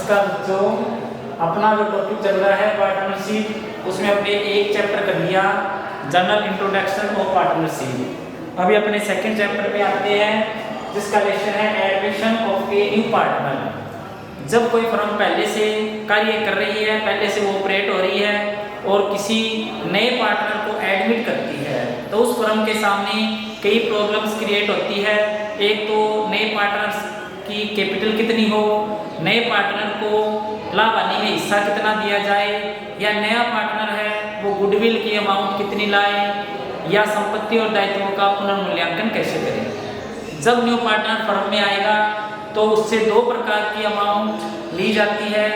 नमस्कार बच्चों, अपना जो टॉपिक चल रहा है पार्टनरशिप, उसमें अपने एक चैप्टर कर लिया जनरल इंट्रोडक्शन ऑफ पार्टनरशिप। अभी अपने सेकंड चैप्टर पे आते हैं जिसका लेक्चर है admission of a new partner. जब कोई फर्म पहले से कार्य कर रही है, पहले से वो ऑपरेट हो रही है और किसी नए पार्टनर को एडमिट करती है तो उस फर्म के सामने कई प्रॉब्लम्स क्रिएट होती है। एक तो नए पार्टनर्स की कैपिटल कितनी हो, नए पार्टनर को लाभ आने में हिस्सा कितना दिया जाए, या नया पार्टनर है वो गुडविल की अमाउंट कितनी लाए, या संपत्ति और दायित्वों का पुनर्मूल्यांकन कैसे करें। जब न्यू पार्टनर फर्म में आएगा तो उससे दो प्रकार की अमाउंट ली जाती है।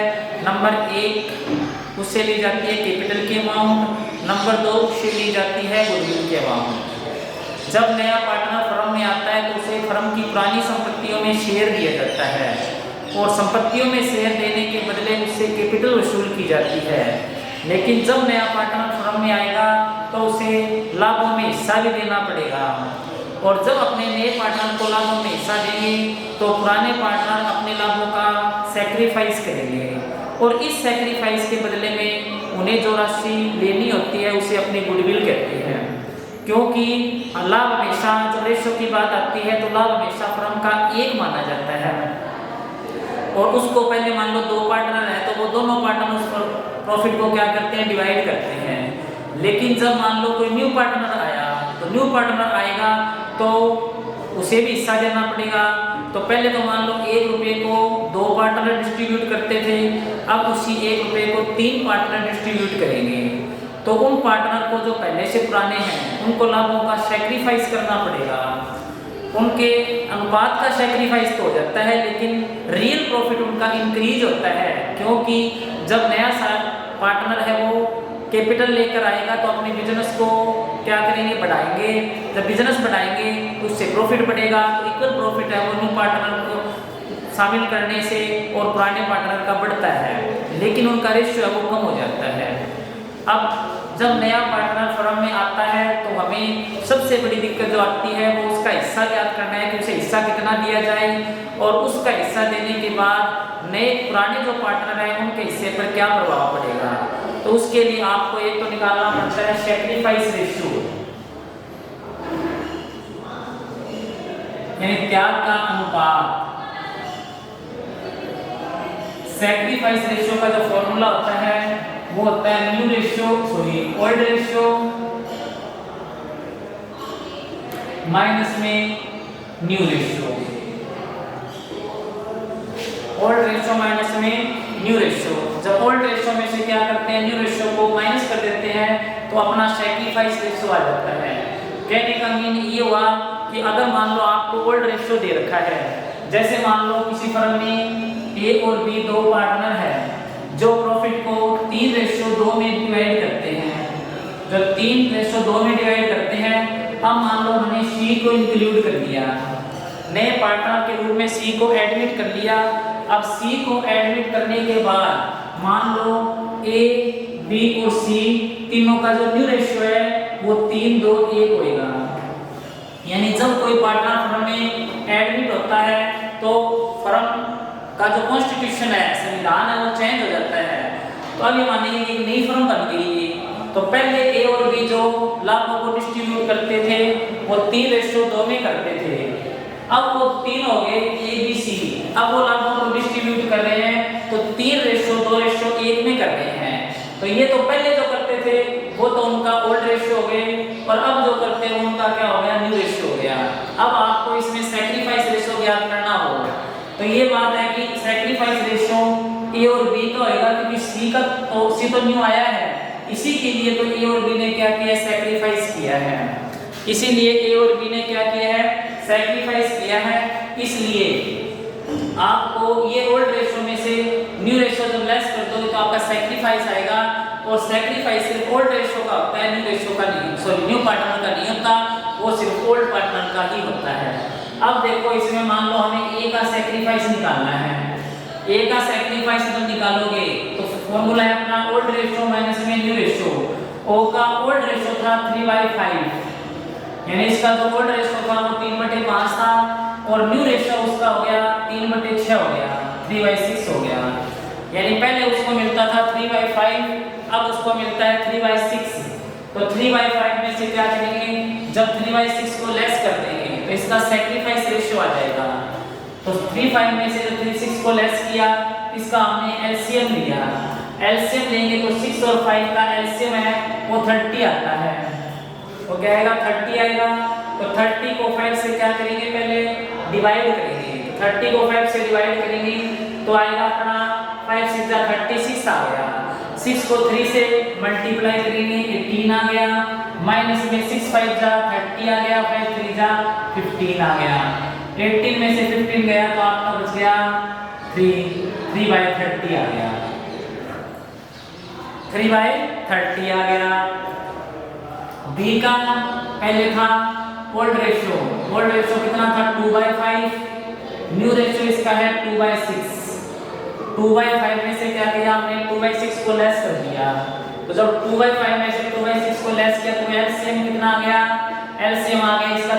नंबर एक उससे ली जाती है कैपिटल की अमाउंट, नंबर दो उससे ली जाती है गुडविल की अमाउंट। जब नया पार्टनर फर्म में आता है तो उसे फर्म की पुरानी संपत्तियों में शेयर दिया जाता है और संपत्तियों में शेयर देने के बदले उससे कैपिटल वसूल की जाती है। लेकिन जब नया पार्टनर फर्म में आएगा तो उसे लाभों में हिस्सा भी देना पड़ेगा, और जब अपने नए पार्टनर को लाभों में हिस्सा देंगे तो पुराने पार्टनर अपने लाभों का सैक्रिफाइस करेंगे और इस सैक्रिफाइस के बदले में उन्हें जो राशि लेनी होती है उसे अपनी गुडविल कहते हैं। क्योंकि लाभ हमेशा, जब रेशो की बात आती है तो लाभ हमेशा फर्म का एक माना जाता है, और उसको पहले मान लो दो पार्टनर है तो वो दोनों पार्टनर उस प्रॉफिट को क्या करते हैं, डिवाइड करते हैं। लेकिन जब मान लो कोई न्यू पार्टनर आया तो न्यू पार्टनर आएगा तो उसे भी हिस्सा देना पड़ेगा। तो पहले तो मान लो 1 रुपये को दो पार्टनर डिस्ट्रीब्यूट करते थे, अब उसी 1 रुपये को 3 पार्टनर डिस्ट्रीब्यूट करेंगे। तो उन पार्टनर को जो पहले से पुराने हैं उनको लाभों का सैक्रिफाइस करना पड़ेगा। उनके अनुपात का सैक्रिफाइस तो हो जाता है लेकिन रियल प्रॉफिट उनका इंक्रीज होता है, क्योंकि जब नया पार्टनर है वो कैपिटल लेकर आएगा तो अपने बिजनेस को क्या करेंगे, बढ़ाएंगे। जब बिजनेस बढ़ाएंगे तो उससे प्रॉफिट बढ़ेगा, तो इक्वल प्रॉफिट है वो न्यू पार्टनर को शामिल करने से और पुराने पार्टनर का बढ़ता है, लेकिन उनका रेशियो है वो कम हो जाता है। अब जब नया पार्टनर फर्म में आता है तो हमें सबसे बड़ी दिक्कत जो आती है वो उसका हिस्सा याद करना है कि उसे हिस्सा कितना दिया जाए, और उसका हिस्सा देने के बाद नए पुराने जो पार्टनर हैं उनके हिस्से पर क्या प्रभाव पड़ेगा। तो उसके लिए आपको एक तो निकालना पड़ता है सैक्रिफाइस रेशियो, यानी त्याग का अनुपात। सैक्रिफाइस रेशियो का जो फॉर्मूला होता है वो होता है new ratio, old ratio minus में new ratio, old ratio minus में न्यू रेशियो। जब ओल्ड रेशियो में से क्या करते हैं, न्यू रेशियो को माइनस कर देते हैं तो अपना सैक्रिफाइस रेशियो आ जाता है। कहने का मीन ये हुआ कि अगर मान लो आपको ओल्ड रेशियो दे रखा है, जैसे मान लो किसी फर्म में ए और बी दो पार्टनर है जो प्रॉफिट को 3:2 में डिवाइड करते हैं। जब 3:2 में डिवाइड करते हैं, अब मान लो हमने सी को इंक्लूड कर लिया, नए पार्टनर के रूप में सी को एडमिट कर लिया। अब सी को एडमिट करने के बाद मान लो ए, बी और सी तीनों का जो न्यू रेशियो है वो 3:2:1 होगा। यानी जब कोई पार्टनर फर्म में एडमिट होता है तो फर्म का जो कॉन्स्टिट्यूशन है, संविधान है, वो चेंज हो जाता है। तो अभी मानिए कि नई फर्म बन गई, तो पहले ए और बी जो लाभों को डिस्ट्रीब्यूट करते थे वो 3:2 में करते थे, अब वो 3 हो गए ए बी सी, अब वो लाभों को डिस्ट्रीब्यूट कर रहे हैं तो 3:2:1 में कर रहे हैं। तो ये तो पहले जो करते थे वो तो उनका ओल्ड रेशियो हो गए, और अब जो करते हैं उनका क्या हो गया, न्यू रेशियो हो गया। अब आपको इसमें सैक्रिफाइस रेशियो ज्ञात करना होगा। तो ये बात है कि सैक्रिफाइस रेशियो ए और बी का होगा, क्योंकि सी तो न्यू आया है, इसी के लिए तो ए और बी ने क्या किया, सैक्रिफाइस किया है। इसीलिए ए और बी ने क्या किया है, सैक्रिफाइस किया है। इसलिए आपको ये ओल्ड रेशियो में से न्यू रेशियो जब लेस कर दो तो आपका सैक्रिफाइस आएगा, और सैक्रिफाइस सिर्फ ओल्ड रेशियो का होता है, न्यू रेशियो का नहीं, सॉरी न्यू पार्टनर का नहीं होता, वो सिर्फ ओल्ड पार्टनर का ही होता है। अब देखो इसमें मान लो हमें ए का सैक्रिफाइस निकालना है। ए का सैक्रिफाइस जब निकालोगे तो फॉर्मूला है अपना ओल्ड रेशियो माइनस में न्यू रेशियो। ओ का ओल्ड रेशियो था 3/5, यानी इसका जो ओल्ड रेशियो था वो 3/5 था, और न्यू रेशियो उसका हो गया 3/6 हो गया, 3/6 हो गया। यानी पहले उसको मिलता था 3/5, अब उसको मिलता है 3/6। तो 3/5 में से क्या करेंगे, जब 3/6 को लेस कर देंगे तो इसका सैक्रिफाइस रेशियो आ जाएगा। तो 3/5 में से जब 3/6 को लेस किया, इसका हमने एलसीएम लिया। एलसीएम लेंगे तो 6 और 5 का एलसीएम है वो 30 आता है। वो क्या आएगा, 30 आएगा। तो 30 को 5 से क्या करेंगे, पहले डिवाइड करेंगे। 30 को 5 से डिवाइड करेंगे तो आएगा अपना 5 6 जा 36 आ गया। 6 को 3 से मल्टीप्लाई करेंगे 18 आ गया। माइनस में 6 5 जा 30 आ गया, 5 3 जा 15 आ गया। 18 में से 15 गया तो आपका बच गया 3/30 आ गया। 3/30 आ गया। बी का पहले था ओल्ड रेशियो। ओल्ड रेशियो कितना था, 2/5। न्यू रेशियो इसका है 2/6। 2/5 में से क्या किया हमने, 2/6 को लेस कर दिया। तो जब 2/5 में से 2/6 को लेस किया तो एलसीएम कितना आ गया, एलसीएम आ गया इसका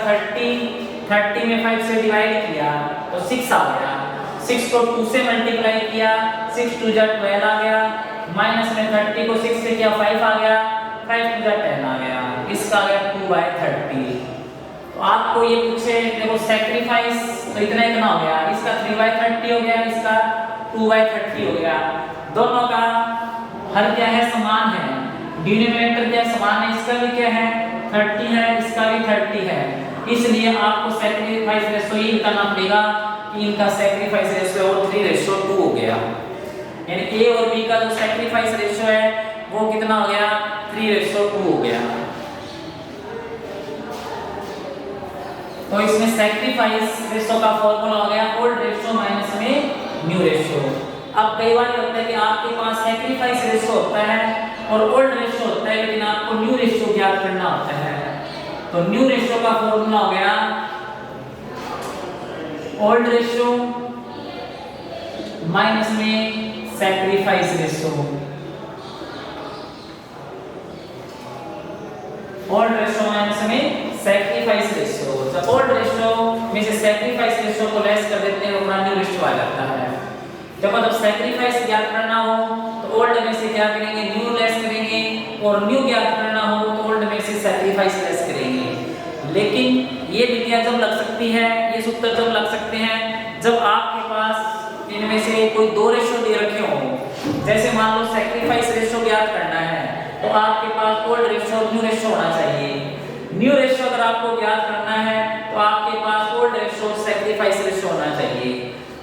30 में 5 से डिवाइड किया तो 6 आ गया। 6 को 2 से मल्टीप्लाई किया, 6 2 जा 12 आ गया। माइनस में 30 को 6 से किया 5 आ गया, 5 2 जा 10 आ गया। इसका आ गया 2/30। तो आपको ये पूछे देखो सैक्रिफाइस तो इतना हो गया, इसका 3/30 हो गया, इसका 2/30 हो गया। दोनों का हर क्या है, समान है। डिनोमिनेटर क्या समान है, इसका भी क्या है 30 है, इसका भी 30 है। इसलिए आपको सैक्रिफाइस रेशियो ये करना पड़ेगा कि इनका सैक्रिफाइस रेशियो और 3:2 हो गया। यानी ए और बी का जो सैक्रिफाइस रेशियो है वो कितना हो गया, 3:2 हो गया। तो इसमें सैक्रिफाइस रेशियो का फॉर्मूला हो गया ओल्ड रेशियो माइनस में न्यू रेशियो। अब कई बार होता है कि आपके पास सैक्रिफाइस रेशियो होता है और ओल्ड रेशियो होता है, लेकिन आपको न्यू रेशियो ज्ञात करना होता है। तो न्यू रेशियो का फॉर्मूला हो गया ओल्ड रेशियो माइनस में sacrifice ratio. Old ratio minus में सैक्रिफाइस रेशियो। जब ओल्ड रेशियो में से सैक्रिफाइस रेशियो को लेस कर देते हैं तो न्यू रेशियो आ जाता है। जब सैक्रिफाइस ज्ञात करना हो तो ओल्ड में से क्या करेंगे, न्यू लेस करेंगे, और न्यू ज्ञात करना हो तो ओल्ड में से सैक्रिफाइस लेस करेंगे। लेकिन ये विधियां जब लग सकती है, ये सूत्र जब लग सकते हैं जब आपके पास इनमें से कोई 2 रेशियो दे रखे हो। जैसे मान लो सैक्रिफाइस रेशियो ज्ञात करना है तो आपके पास ओल्ड रेशियो और न्यू रेशियो होना चाहिए। न्यू रेशियो अगर आपको ज्ञात करना है तो आपके पास ओल्ड रेशियो और सैक्रिफाइस रेशियो होना चाहिए।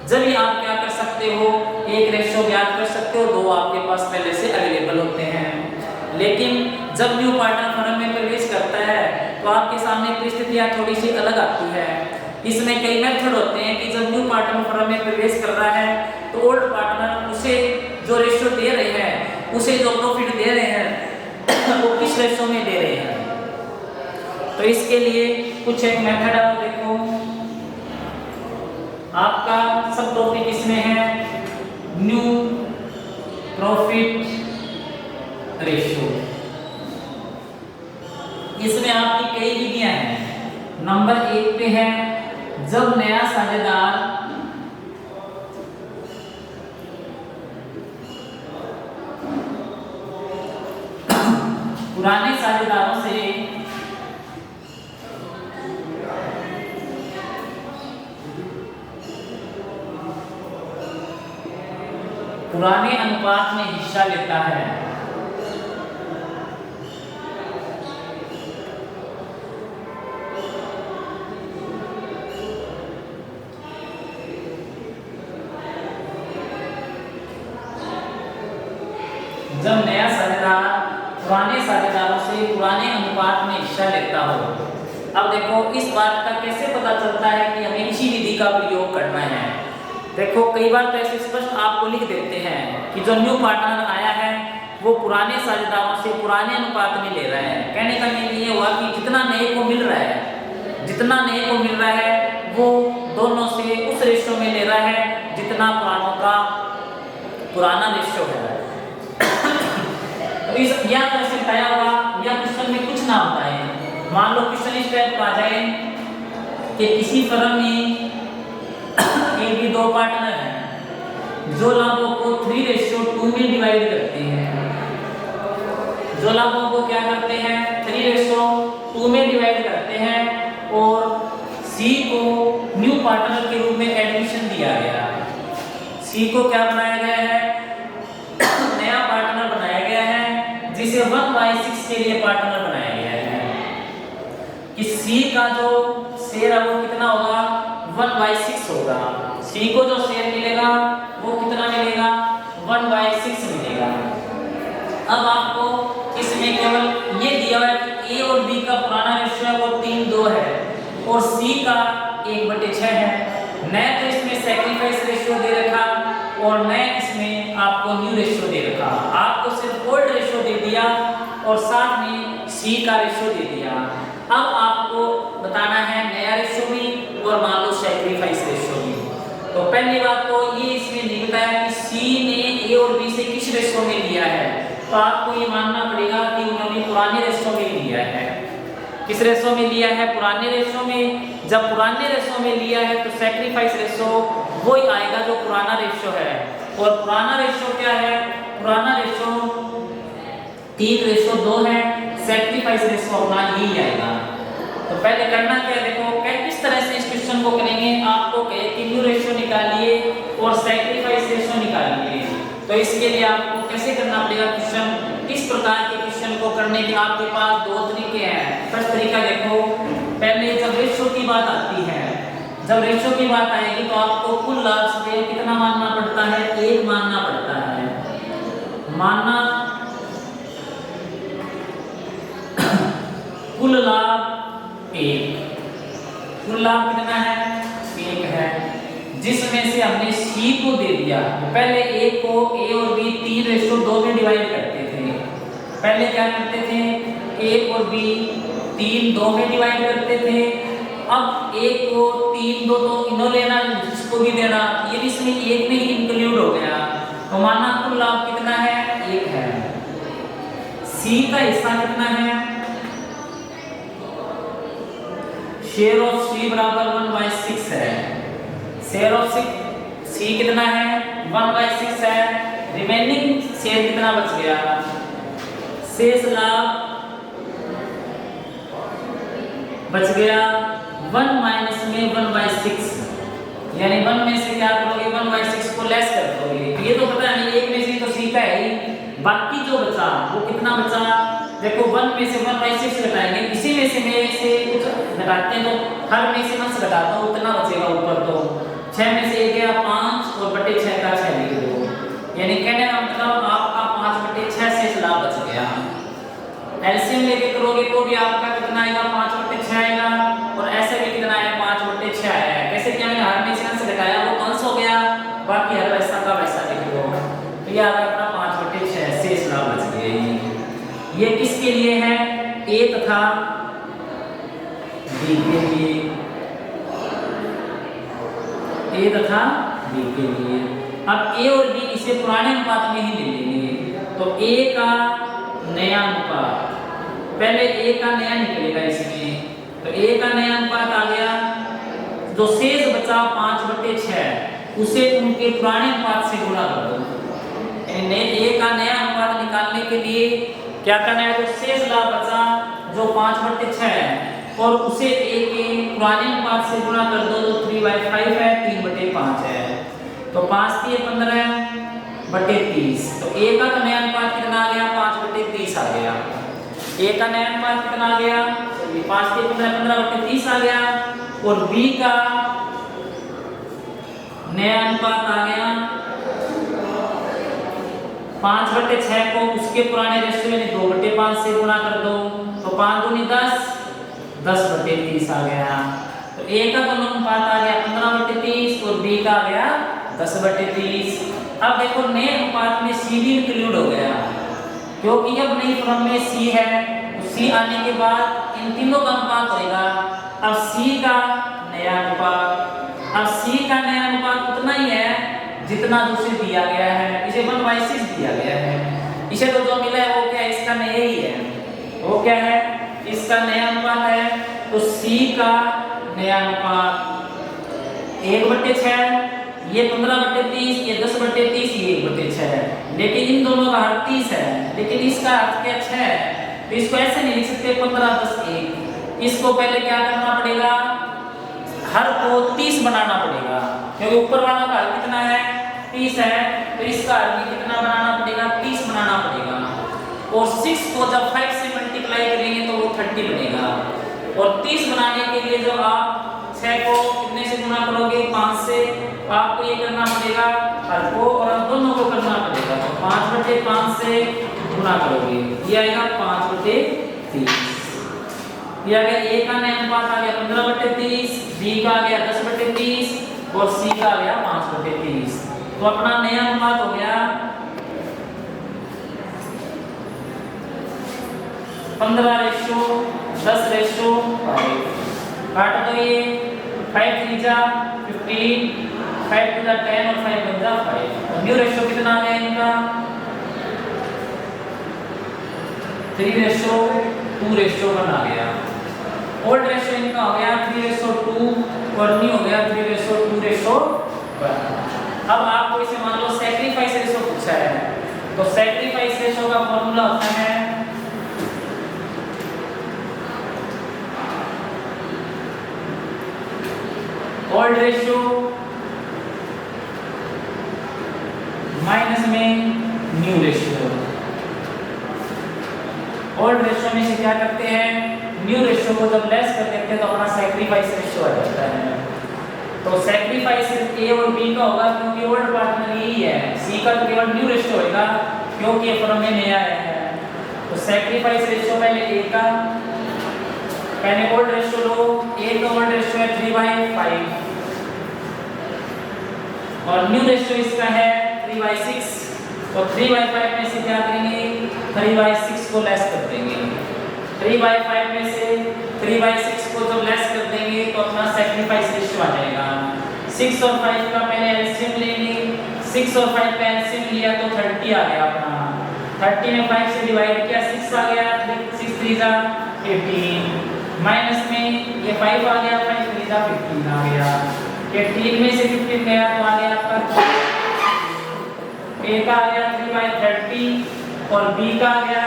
जब ही आप क्या कर सकते हो, एक रेशियो ज्ञात कर सकते हो, 2 आपके पास पहले से अवेलेबल होते हैं। लेकिन जब न्यू पार्टनर फर्म में प्रवेश करता है तो आपके सामने परिस्थितियां थोड़ी सी अलग आती है। इसमें कई मेथड होते हैं कि जब न्यू पार्टनर फर्म में प्रवेश कर रहा है तो ओल्ड पार्टनर उसे जो रेशियो दे रहे हैं, उसे जो प्रॉफिट दे रहे हैं वो किस रेशियो में दे रहे हैं। तो इसके लिए कुछ एक मेथड है, देखो आपका सब टॉपिक इसमें है न्यू प्रॉफिट रेशियो। इसमें आपकी कई विधियां हैं। नंबर 1 पे है जब नया साझेदार पुराने साझेदारों से पुराने अनुपात में हिस्सा लेता है, जब नया साझेदार पुराने साझेदारों से पुराने अनुपात में हिस्सा लेता हो। अब देखो इस बात का कैसे पता चलता है कि हमें इसी विधि का प्रयोग करना है। देखो कई बार तो ऐसे स्पष्ट आपको लिख देते हैं कि जो न्यू पार्टनर आया है वो पुराने साझेदारों से पुराने अनुपात में ले रहा है। कहने का मतलब ये हुआ कि जितना नए को मिल रहा है, जितना नए को मिल रहा है वो दोनों से उस रेशियो में ले रहा है जितना पुरानों का पुराना रेशियो है। तो इस या कैसे बताया होगा, या क्वेश्चन में कुछ ना बताए। मान लो क्वेश्चन इस टाइप आ जाए कि किसी फर्म में एक भी 2 पार्टनर हैं, जो लाभों को 3:2 में डिवाइड करते हैं, जो लाभों को क्या करते हैं 3:2 में डिवाइड करते हैं, और सी को न्यू पार्टनर के रूप में एडमिशन दिया गया। सी को क्या बनाया गया है, नया पार्टनर बनाया गया है, जिसे 1/6 के लिए पार्टनर बनाया गया है कि सी का जो शेयर है वो कितना होगा 1/6 होगा। सी को जो शेयर मिलेगा वो कितना मिलेगा 1/6 मिलेगा। अब आपको इसमें केवल ये दिया हुआ है कि ए और बी का पुराना रेशियो है वो 3:2 है और सी का 1/6 है। न तो इसमें सैक्रिफाइस रेशियो दे रखा और न इसमें आपको न्यू रेशियो दे रखा, आपको सिर्फ ओल्ड रेशियो दे दिया और साथ में सी का रेशियो दे दिया। अब आपको बताना है नया रेशियो भी और मान लो सैक्रिफाइस रेशियो भी। तो पहली बात तो ये इसमें नहीं बताया कि सी ने ए और बी से किस रेशियो में लिया है, तो आपको ये मानना पड़ेगा कि उन्होंने पुराने रेशियो में लिया है। किस रेशियो में लिया है, पुराने रेशियो में। जब पुराने रेशियो में लिया है तो सैक्रिफाइस रेशियो वही आएगा जो पुराना रेशियो है, और पुराना रेशियो क्या है, पुराना रेशियो 3:2 है, सैक्रिफाइस रेशियो अपना यही आएगा। तो पहले करना क्या, देखो किस तरह से इस क्वेश्चन को करेंगे। आपको कहे कि न्यू रेशियो निकालिए और सैक्रिफाइस रेशियो निकालिए, तो इसके लिए आपको कैसे करना पड़ेगा क्वेश्चन। इस प्रकार के क्वेश्चन को करने के आपके पास दो तरीके हैं। फर्स्ट तरीका देखो, पहले जब रेशियो की बात आती है, जब रेशियो की बात आएगी तो आपको कुल लाभ से कितना मानना पड़ता है, 1 मानना पड़ता है। मानना कुल लाभ 1, कुल लाभ कितना है 1 है, जिसमें से हमने सी को दे दिया। पहले ए को ए और बी 3:2 में डिवाइड करते थे। पहले क्या करते थे, ए और बी 3:2 में डिवाइड करते थे। अब ए को 3:2 तो इन्हों लेना, जिसको भी देना, ये भी इसमें 1 में ही इंक्लूड हो गया। तो माना कुल लाभ कितना है 1 है। सी का हिस्सा कितना है, शेयर ऑफ सी बराबर 1/6 है। शेयर ऑफ सी कितना है 1/6 है। रिमेनिंग शेयर कितना बच गया, शेष लाभ बच गया 1 माइनस में 1/6, यानी 1 में से क्या करोगे 1/6 को लेस कर दोगे। ये तो पता है 1 में से तो सी का है ही, बाकी जो बचा वो कितना बचा, देखो 1 में से 1/6 घटाएंगे, इसी में से कुछ घटाते हैं तो हर में से ना से घटाता हूँ उतना बचेगा ऊपर। तो 6 में से 1 गया 5 और बटे 6 का 6 लिख दो, यानी कहने का मतलब आपका 5/6 शेष लाभ बच गया। एलसीएम लेके करोगे तो भी आपका कितना आएगा 5/6 आएगा, और ऐसे भी कितना आया 5/6 आया। कैसे क्या मैंने हर में से घटाया वो 5 हो गया, बाकी हर वैसा का वैसा लिख दो, तो ये आपका 5/6 शेष लाभ बच गया। ये किसके लिए है, ए तथा बी के लिए, ए तथा बी के लिए। अब ए और बी इसे पुराने अनुपात में ही ले लेंगे, तो ए का नया अनुपात, पहले ए का नया निकलेगा इसमें, तो ए का नया अनुपात आ गया, जो शेष बचा 5/6 उसे उनके पुराने अनुपात से गुणा कर दो। ए का नया अनुपात निकालने के लिए क्या करना है, तो शेष लाभ बचा जो 5/6 है और उसे ए के पुराने अनुपात से गुणा कर दो, तो 3/5 है, 3/5 है, तो 5 × 15/30। तो ए का तो नया अनुपात कितना आ गया 5/30 आ गया। ए का नया अनुपात कितना आ गया 5 × 15/30 आ गया, और बी का नया अनुपात आ गया 5/6 को उसके पुराने रेशियो में 2/5 से गुणा कर दो, तो 5 दूनी 10, 10/30 आ गया। तो ए का तो अनुपात आ गया 15/30 और बी का आ गया 10/30। अब देखो नए अनुपात में सी भी इंक्लूड हो गया, क्योंकि अब नई फॉर्म में सी है, तो सी आने के बाद इन तीनों का अनुपात होगा। अब सी का नया अनुपात, अब सी का नया अनुपात उतना ही है जितना दूसरे दिया गया है, इसे 1/6 दिया गया है। इसे तो जो मिला है वो क्या है, इसका नया ही है, वो क्या है इसका नया अनुपात है। तो सी का नया अनुपात 1/6, ये 15/30, ये 10/30, ये 1/6, लेकिन इन दोनों का हर 30 है, लेकिन इसका हर क्या 6 है, तो इसको ऐसे नहीं लिख सकते 15 10 1। इसको पहले क्या करना पड़ेगा, हर को 30 बनाना पड़ेगा, क्योंकि ऊपर वाला का हर कितना है 30 है, तो इसका हर भी कितना बनाना पड़ेगा 30 बनाना पड़ेगा। और 6 को जब 5 से मल्टीप्लाई करेंगे तो वो 30 बनेगा। और 30 बनाने के लिए जब आप 6 को कितने से गुना करोगे 5 से, तो आपको ये करना पड़ेगा हर को और दोनों को करना पड़ेगा, तो 5/5 से गुना करोगे, ये आएगा 5/30। ये आ गया ए का नया अनुपात आ गया 15/30, बी का आ गया 10/30 और सी का आ गया 5/30। तो अपना नया अनुपात हो गया 15:10:5। काट दो ये 5 3 जा 15, 5 2 जा 10 और 5 1 जा 5। न्यू रेशियो कितना आ गया इनका 3:2:1 आ गया। ओल्ड रेशियो इनका हो गया 3:2 और न्यू हो गया 3:2:1। अब आपको इसे मान लो सैक्रिफाइस रेशियो पूछा है, तो सैक्रिफाइस रेशियो का फॉर्मूला होता है ओल्ड रेशियो माइनस में न्यू रेशियो। ओल्ड रेशियो में से क्या करते हैं, न्यू रेशियो को जब लेस कर देते हैं तो अपना सैक्रिफाइस रेशियो आ जाता है। तो सैक्रिफाइस ए और बी का होगा क्योंकि ओल्ड पार्टनर यही है, सी का तो केवल न्यू रेशियो होगा क्योंकि ये फर्म में नया है। तो सैक्रिफाइस रेशियो पहले ए का, पहले ओल्ड रेशियो लो, ए का ओल्ड रेशियो है 3/5 और न्यू रेशियो इसका है 3/6। तो 3/5 में से क्या करेंगे 3/6 को लेस कर देंगे। 3/5 में से 3/6 को जब लेस कर देंगे तो अपना सैक्रिफाइस रेशियो आ जाएगा। 6 और 5 का पहले एलसीएम लेंगे, 6 और 5 का एलसीएम लिया तो 30 आ गया अपना। 30 में 5 से डिवाइड किया 6 आ गया, 6 3 जा 18, माइनस में ये 5 आ गया, 5 3 जा 15 आ गया। 18 में से 15 गया तो आ गया आपका ए का आ गया 3/30 और बी का आ गया,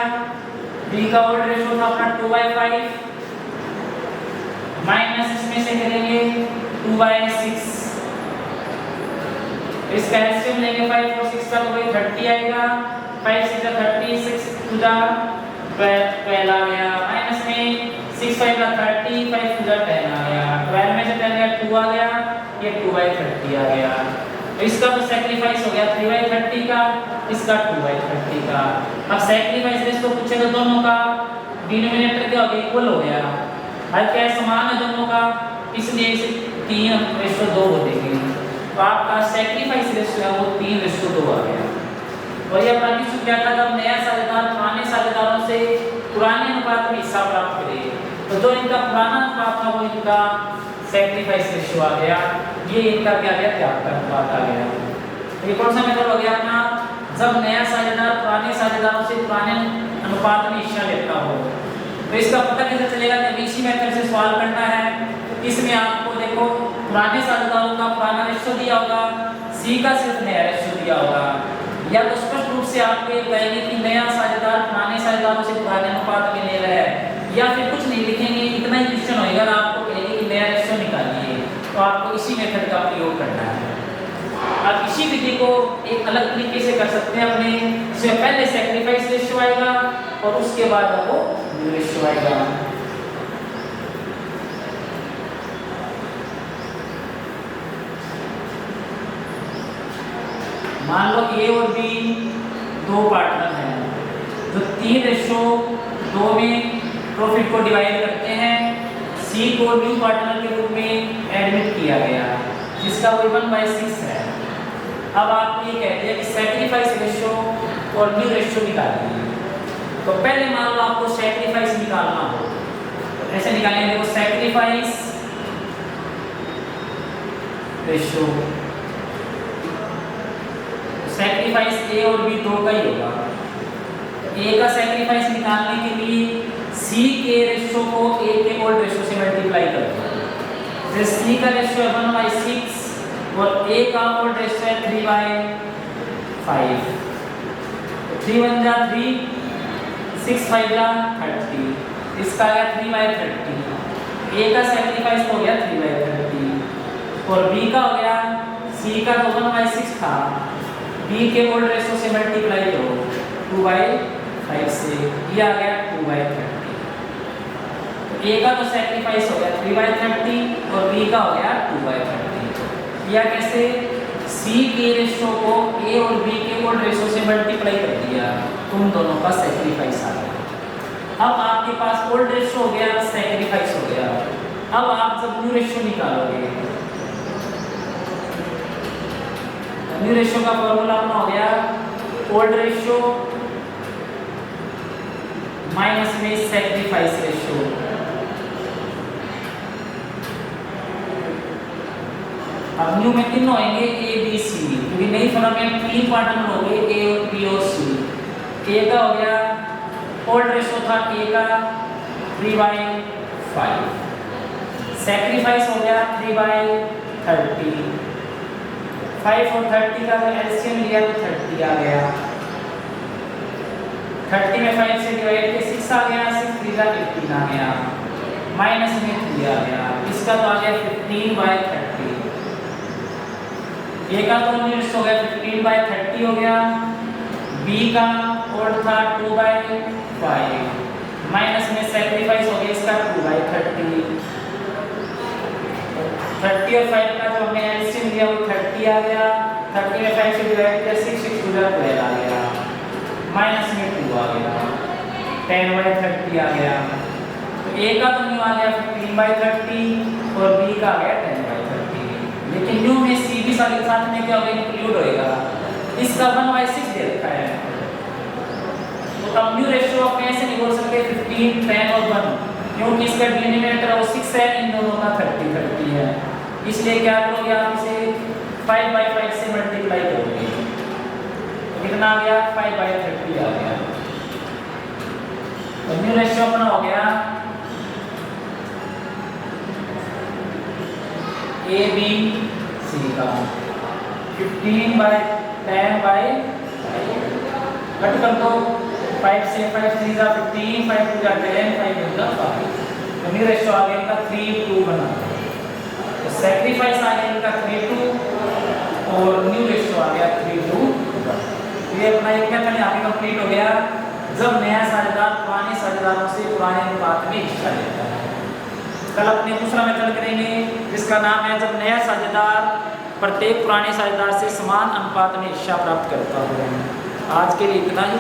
बी का ओल्ड रेशियो था अपना 2/5 माइनस इसमें से करेंगे 2/6। इसका एलसीएम लेंगे 5 और 6 का तो वही 30 आएगा, 5 6 जा 30, 6 2 जा 12 आ गया, माइनस में 6 5 जा 30, 5 2 जा 10 आ गया, 12 में से 10 गया 2 आ गया, ये 2/30 आ गया। तो इसका तो सैक्रिफाइस हो गया 3/30 का, इसका 2/30 का। अब सैक्रिफाइस रेशियो पूछेगा दोनों का, डिनोमिनेटर क्या हो गया इक्वल हो गया, हर क्या समान है दोनों का, इसलिए इसे 3:2 हो देंगे। तो आपका सैक्रिफाइस रेशियो है वो 3:2 आ गया। और ये अपना किस क्या था जब नया साझेदार पुराने साझेदारों से पुराने अनुपात में हिस्सा प्राप्त करे, तो जो इनका पुराना अनुपात था वो इनका सैक्रिफाइस रेशियो आ गया, ये इनका क्या गया त्याग का अनुपात आ गया। ये कौन सा मेथड हो गया अपना, जब नया साझेदार पुराने साझेदारों से पुराने अनुपात में हिस्सा लेता हो। तो इसका पता कैसे चलेगा कि इसी मेथड से सवाल करना है। इसमें आपको देखो पुराने साझेदारों का पुराना रेशियो दिया होगा, सी का सिर्फ नया रेशियो दिया होगा, या तो स्पष्ट रूप से आपको ये कहेंगे कि नया साझेदार पुराने साझेदारों से पुराने अनुपात में ले रहा है, या फिर कुछ नहीं लिखेंगे, इतना ही क्वेश्चन होगा ना आपको कहेंगे कि नया रेशियो निकालिए, तो आपको इसी मेथड का प्रयोग करना है। आप इसी विधि को एक अलग तरीके से कर सकते हैं अपने, इसमें पहले सैक्रिफाइस रेशियो आएगा और उसके बाद वो न्यू रेशियो आएगा। मान लो ए और बी दो पार्टनर हैं जो 3:2 में प्रॉफिट को डिवाइड करते हैं। सी को न्यू पार्टनर के रूप में एडमिट किया गया जिसका वो 1/6 है। अब आप ये कहते हैं कि सैक्रिफाइस रेशियो और न्यू रेशियो निकालिए, तो पहले मान लो आपको सैक्रिफाइस निकालना हो, तो ऐसे निकालेंगे, देखो सैक्रिफाइस रेशियो, सैक्रिफाइस ए और बी दो का ही होगा। ए का सैक्रिफाइस निकालने के लिए सी के रेशियो को ए के ओल्ड रेशियो से मल्टीप्लाई कर दो। जैसे सी का रेशियो है 1/6 और ए का ओल्ड रेशियो है 3/5। 3 1 जा 3, 6 5 जा 30, इसका आ गया 3/30। ए का सैक्रिफाइस हो गया 3/30 और बी का हो गया, सी का तो 1/6 था, बी के ओल्ड रेशियो से मल्टीप्लाई करो 2/5 से, ये आ गया 2/30। तो ए का तो सैक्रिफाइस हो गया 3/30 और बी का हो गया 2/30। या कैसे, सी के रेशियो को ए और बी के ओल्ड रेशियो से मल्टीप्लाई कर दिया, तुम दोनों का सैक्रिफाइस आ गया। अब आपके पास ओल्ड रेशियो हो गया, सैक्रिफाइस हो गया। अब आप जब न्यू रेशियो निकालोगे, न्यू रेशियो का फॉर्मूला अपना हो गया ओल्ड रेशियो माइनस में सैक्रिफाइस रेशियो। अब न्यू में तीन होंगे ए बी सी, क्योंकि नई फॉर्म में 3 क्वाड्रेंट हो गए ए और बी और सी। ए का हो गया ओल्ड रेशियो था ए का 3/5, सैक्रिफाइस हो गया 3/30, 5 और 30 का एलसीएम लिया तो 30 आ गया, 30 में 5 से डिवाइड किया 6 आ गया, 6 3 जा 18 आ गया, माइनस में 3 आ गया, इसका तो आ गया 15/30। ए का तो यूनिट्स हो गया 15/30 हो गया, बी का ओल्ड था 2/5, माइनस में सैक्रिफाइस हो गया इसका 2/30, 30 और 5 का जो हमने एलसीएम लिया वो 30 आ गया, 30 में 5 से डिवाइड किया 6 6 2 जा 12 आ गया, माइनस में 2 आ गया, 10/30 आ गया। तो ए का तो न्यू आ गया 15/30 और बी का आ गया 10/30, लेकिन न्यू में सी भी साथ में क्या होगा, इंक्लूड होएगा, इसका 1/6 दे रखा है। तो अब न्यू रेशियो आप कैसे नहीं बोल सकते 15 10 और 1, क्योंकि इसका डिनोमिनेटर वो 6 है, इन दोनों का 30 30 है, इसलिए क्या करोगे आप इसे 5/5 से मल्टीप्लाई करोगे, तो कितना आ गया 5/30 आ गया। तो न्यू रेशियो अपना हो गया ए बी सी का 15/10/5, कट कर दो 5 से 5 3 जा 15, 5 2 जा 10, 5 2 जा 5, तो न्यू रेशियो आ गया इनका 3:2 बना। तो सैक्रिफाइस आ गया इनका 3:2 और न्यू रेशियो आ गया 3:2। ये अपना एक मेथड यहाँ पे कंप्लीट हो गया, जब नया साझेदार पुराने साझेदारों से पुराने अनुपात में हिस्सा लेता है। कल अपने दूसरा मेथड करेंगे जिसका नाम है जब नया साझेदार प्रत्येक पुराने साझेदार से समान अनुपात में हिस्सा प्राप्त करता है। आज के लिए इतना ही।